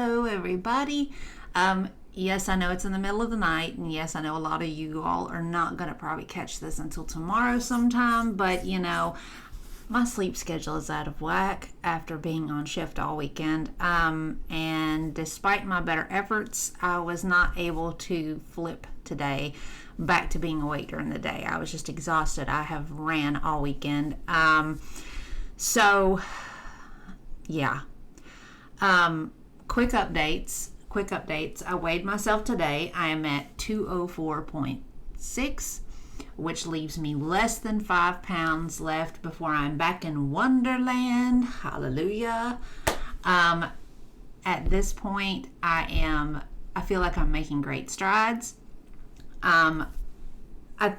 Hello, everybody. Yes, I know it's in the middle of the night, and yes, I know a lot of you all are not going to probably catch this until tomorrow sometime, but my sleep schedule is out of whack after being on shift all weekend. And despite my better efforts, I was not able to flip today back to being awake during the day. I was just exhausted. I have ran all weekend. Quick updates. I weighed myself today. I am at 204.6, which leaves me less than 5 pounds left before I'm back in Wonderland. Hallelujah. At this point, I feel like I'm making great strides. I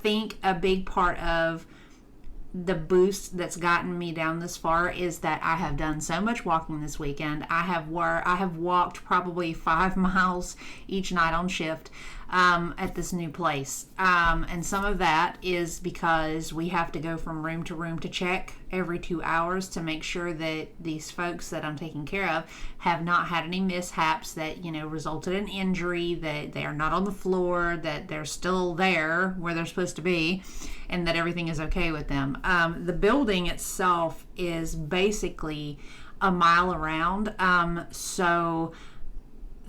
think a big part of the boost that's gotten me down this far is that I have done so much walking this weekend. I have walked probably 5 miles each night on shift at this new place. And some of that is because we have to go from room to room to check every 2 hours to make sure that these folks that I'm taking care of have not had any mishaps that, resulted in injury, that they are not on the floor, that they're still there where they're supposed to be, and that everything is okay with them. The building itself is basically a mile around. So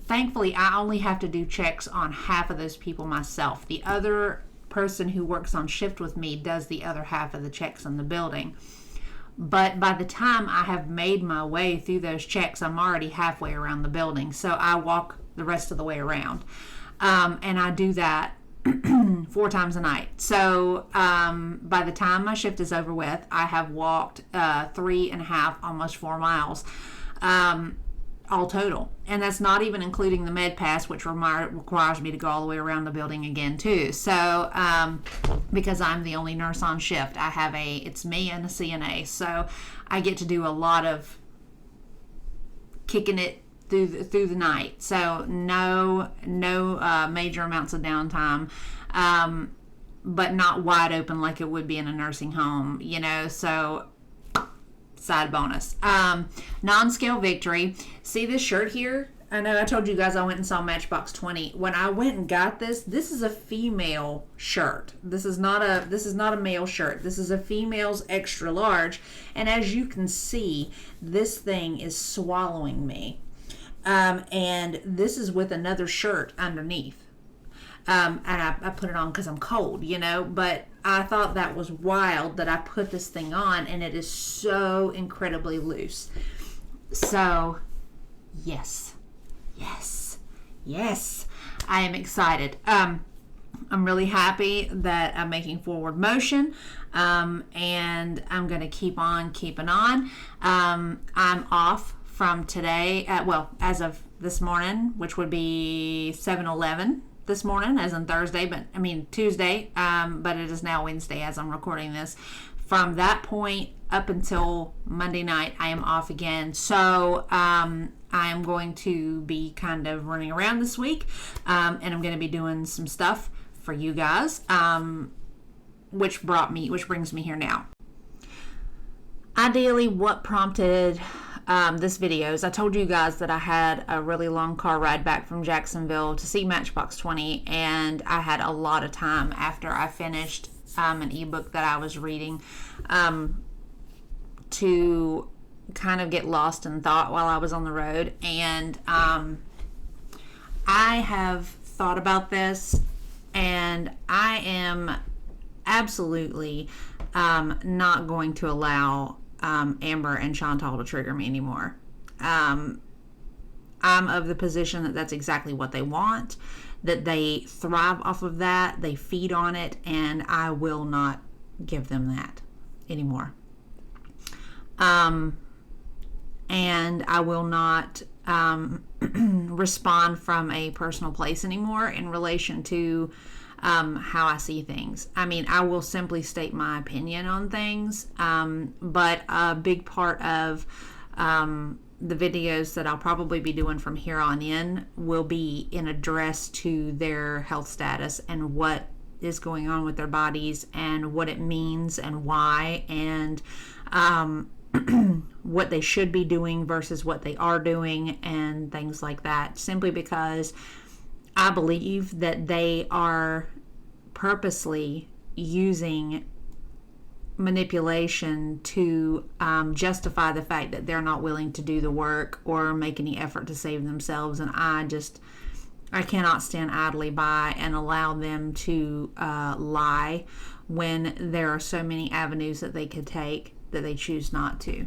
thankfully, I only have to do checks on half of those people myself. The other person who works on shift with me does the other half of the checks in the building. But by the time I have made my way through those checks, I'm already halfway around the building. So I walk the rest of the way around. And I do that 4 times a night. So by the time my shift is over with, I have walked 3.5, almost 4 miles. All total. And that's not even including the med pass, which requires me to go all the way around the building again too. So because I'm the only nurse on shift, it's me and a CNA, so I get to do a lot of kicking it through the night. So no major amounts of downtime, but not wide open like it would be in a nursing home, so side bonus. Non-scale victory. See this shirt here? I know I told you guys I went and saw Matchbox 20. When I went and got this is a female shirt. This is not a male shirt. This is a female's extra large. And as you can see, this thing is swallowing me. And this is with another shirt underneath. And I put it on because I'm cold, but I thought that was wild that I put this thing on, and it is so incredibly loose. So, yes, I am excited. I'm really happy that I'm making forward motion, and I'm going to keep on keeping on. I'm off from today, as of this morning, which would be 7-11. This morning, as in Tuesday, but it is now Wednesday as I'm recording this. From that point up until Monday night, I am off again. So I am going to be kind of running around this week, and I'm going to be doing some stuff for you guys, which brings me here now. Ideally, what prompted this video is I told you guys that I had a really long car ride back from Jacksonville to see Matchbox 20, and I had a lot of time after I finished an ebook that I was reading to kind of get lost in thought while I was on the road. And I have thought about this, and I am absolutely not going to allow Amber and Chantal to trigger me anymore. I'm of the position that that's exactly what they want, that they thrive off of that, they feed on it, and I will not give them that anymore. And I will not respond from a personal place anymore in relation to how I see things. I mean, I will simply state my opinion on things, but a big part of the videos that I'll probably be doing from here on in will be in address to their health status and what is going on with their bodies and what it means and why, and what they should be doing versus what they are doing and things like that, simply because I believe that they are purposely using manipulation to justify the fact that they're not willing to do the work or make any effort to save themselves. And I cannot stand idly by and allow them to lie when there are so many avenues that they could take that they choose not to.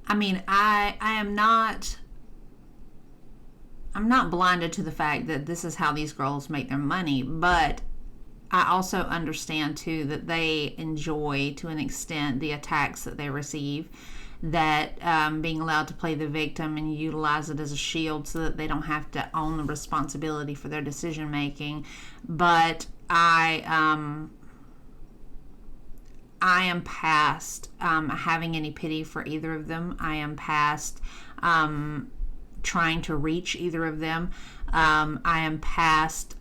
I mean, I'm not blinded to the fact that this is how these girls make their money, but I also understand too that they enjoy, to an extent, the attacks that they receive, that being allowed to play the victim and utilize it as a shield so that they don't have to own the responsibility for their decision making. But I am past having any pity for either of them. I am past trying to reach either of them. I am past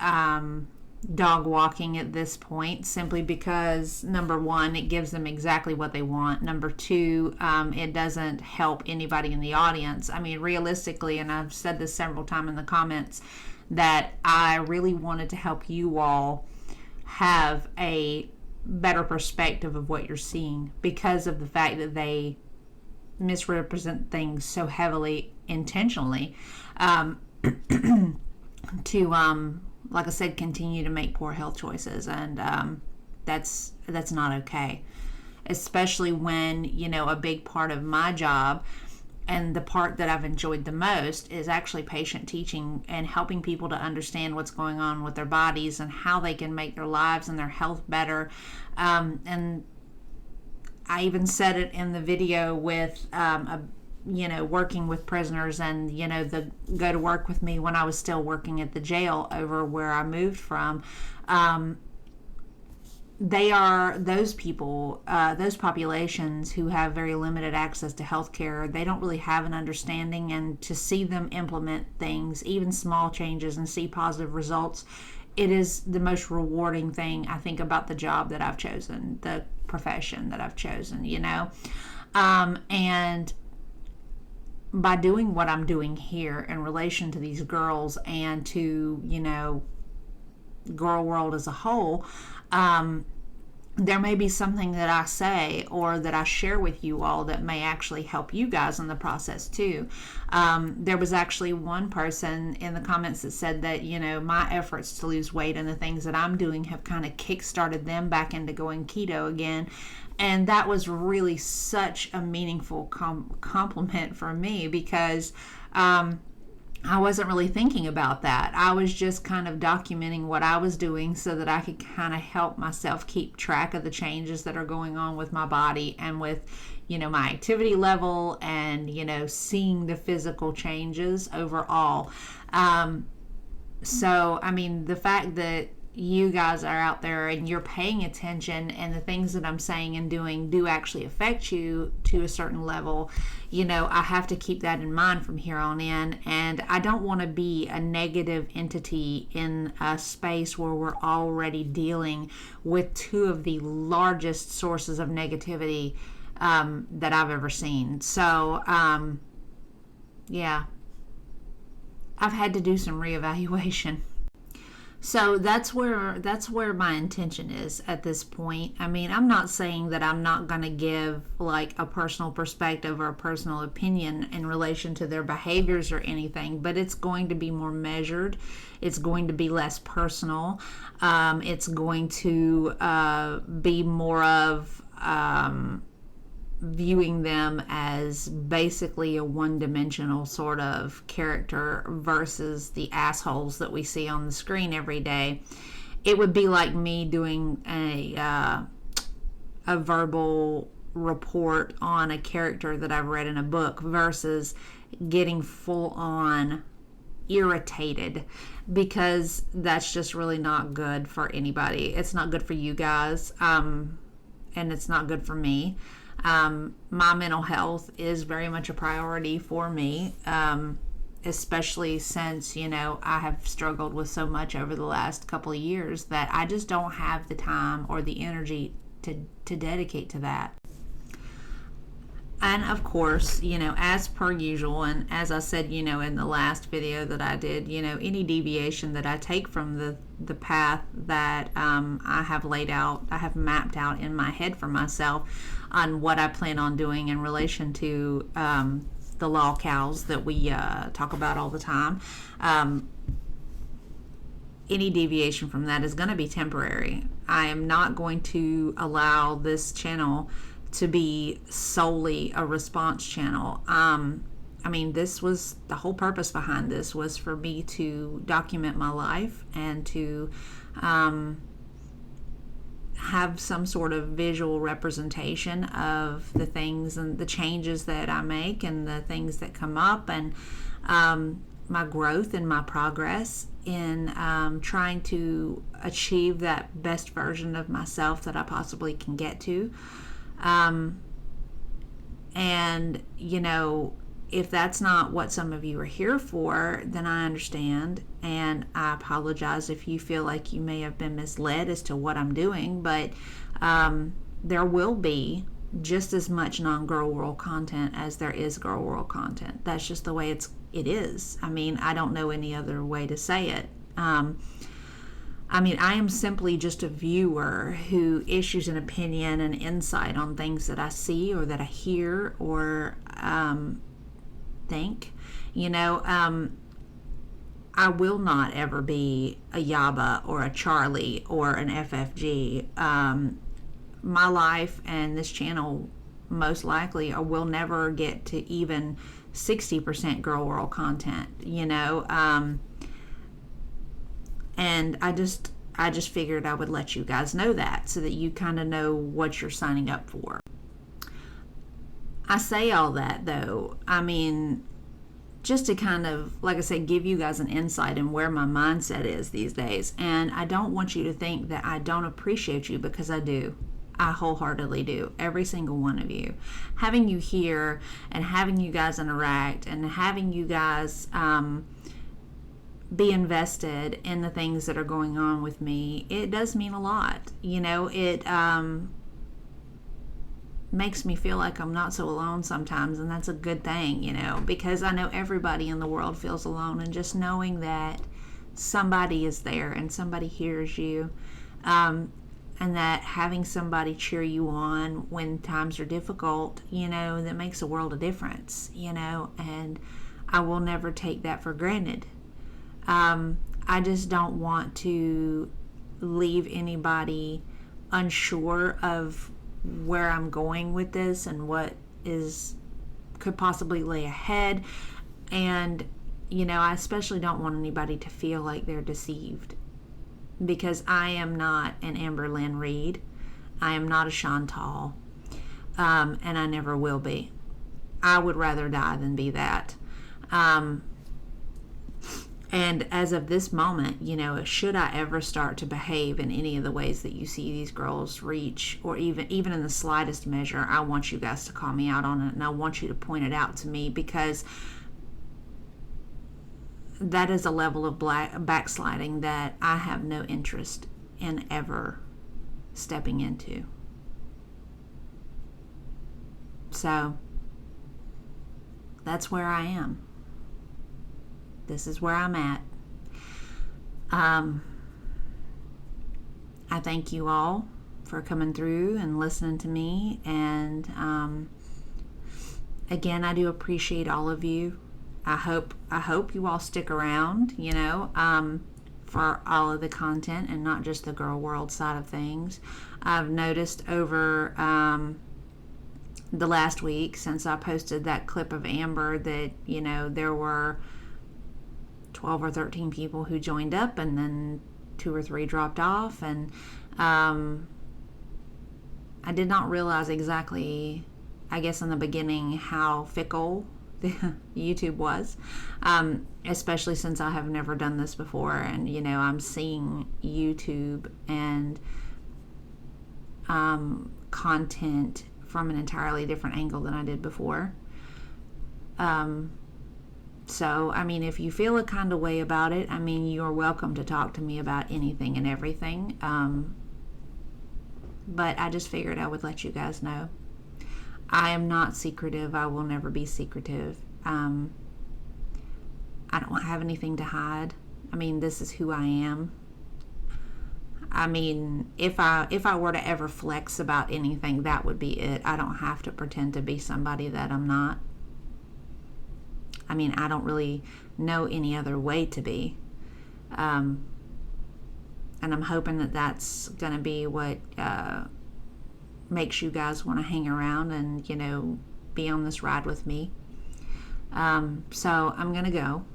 dog walking at this point, simply because, number one, it gives them exactly what they want. Number two, it doesn't help anybody in the audience. I mean, realistically, and I've said this several times in the comments, that I really wanted to help you all have a better perspective of what you're seeing, because of the fact that they misrepresent things so heavily intentionally, to like I said, continue to make poor health choices. And that's not okay, especially when, you know, a big part of my job and the part that I've enjoyed the most is actually patient teaching and helping people to understand what's going on with their bodies and how they can make their lives and their health better. And I even said it in the video with working with prisoners, and the go to work with me when I was still working at the jail over where I moved from. They are those people, those populations who have very limited access to health care. They don't really have an understanding, and to see them implement things, even small changes, and see positive results, it is the most rewarding thing, I think, about the job that I've chosen, the profession that I've chosen, and by doing what I'm doing here in relation to these girls and to, girl world as a whole, there may be something that I say or that I share with you all that may actually help you guys in the process too. There was actually one person in the comments that said that, my efforts to lose weight and the things that I'm doing have kind of kick-started them back into going keto again. And that was really such a meaningful compliment for me, because I wasn't really thinking about that. I was just kind of documenting what I was doing so that I could kind of help myself keep track of the changes that are going on with my body and with, my activity level and, seeing the physical changes overall. So, I mean, the fact that you guys are out there and you're paying attention and the things that I'm saying and doing do actually affect you to a certain level, I have to keep that in mind from here on in. And I don't want to be a negative entity in a space where we're already dealing with two of the largest sources of negativity that I've ever seen. So, yeah, I've had to do some reevaluation. So that's where my intention is at this point. I mean, I'm not saying that I'm not going to give like a personal perspective or a personal opinion in relation to their behaviors or anything, but it's going to be more measured. It's going to be less personal. It's going to be more of viewing them as basically a one-dimensional sort of character versus the assholes that we see on the screen every day. It would be like me doing a verbal report on a character that I've read in a book versus getting full-on irritated, because that's just really not good for anybody. It's not good for you guys, and it's not good for me. My mental health is very much a priority for me, especially since, I have struggled with so much over the last couple of years that I just don't have the time or the energy to dedicate to that. And of course, as per usual, and as I said, in the last video that I did, any deviation that I take from the path that I have laid out, I have mapped out in my head for myself on what I plan on doing in relation to the law cows that we talk about all the time. Any deviation from that is going to be temporary. I am not going to allow this channel to be solely a response channel. This was the whole purpose behind this, was for me to document my life and to have some sort of visual representation of the things and the changes that I make and the things that come up, and my growth and my progress in trying to achieve that best version of myself that I possibly can get to. And if that's not what some of you are here for, then I understand, and I apologize if you feel like you may have been misled as to what I'm doing, but there will be just as much non-Girl World content as there is Girl World content. That's just the way it is. I don't know any other way to say it. I am simply just a viewer who issues an opinion and insight on things that I see or that I hear or think. I will not ever be a Yaba or a Charlie or an FFG. My life and this channel most likely will never get to even 60% Girl World content, and I just figured I would let you guys know that, so that you kind of know what you're signing up for. I say all that though, just to kind of, like I said, give you guys an insight in where my mindset is these days. And I don't want you to think that I don't appreciate you, because I do. I wholeheartedly do. Every single one of you. Having you here and having you guys interact and having you guys be invested in the things that are going on with me, it does mean a lot. It makes me feel like I'm not so alone sometimes, and that's a good thing, because I know everybody in the world feels alone, and just knowing that somebody is there and somebody hears you, and that having somebody cheer you on when times are difficult, that makes a world of difference, and I will never take that for granted. I just don't want to leave anybody unsure of where I'm going with this and what could possibly lay ahead. And, I especially don't want anybody to feel like they're deceived, because I am not an Amberlynn Reed. I am not a Chantal. And I never will be. I would rather die than be that. And as of this moment, should I ever start to behave in any of the ways that you see these girls reach, or even in the slightest measure, I want you guys to call me out on it, and I want you to point it out to me, because that is a level of backsliding that I have no interest in ever stepping into. So that's where I am. This is where I'm at. I thank you all for coming through and listening to me. And again, I do appreciate all of you. I hope you all stick around, for all of the content and not just the Girl World side of things. I've noticed over the last week, since I posted that clip of Amber, that there were 12 or 13 people who joined up, and then 2 or 3 dropped off, and I did not realize exactly, I guess in the beginning, how fickle YouTube was, especially since I have never done this before, and I'm seeing YouTube and content from an entirely different angle than I did before. So, if you feel a kind of way about it, you're welcome to talk to me about anything and everything. But I just figured I would let you guys know. I am not secretive. I will never be secretive. I don't have anything to hide. I mean, this is who I am. I mean, if I were to ever flex about anything, that would be it. I don't have to pretend to be somebody that I'm not. I mean, I don't really know any other way to be. And I'm hoping that that's going to be what makes you guys want to hang around and, be on this ride with me. So I'm going to go.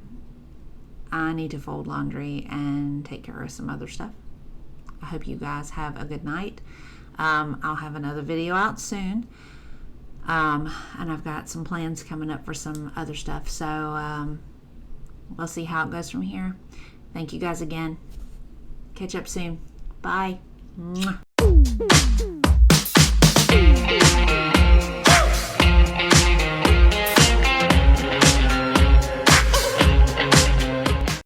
I need to fold laundry and take care of some other stuff. I hope you guys have a good night. I'll have another video out soon. And I've got some plans coming up for some other stuff. So we'll see how it goes from here. Thank you guys again. Catch up soon. Bye. Mwah.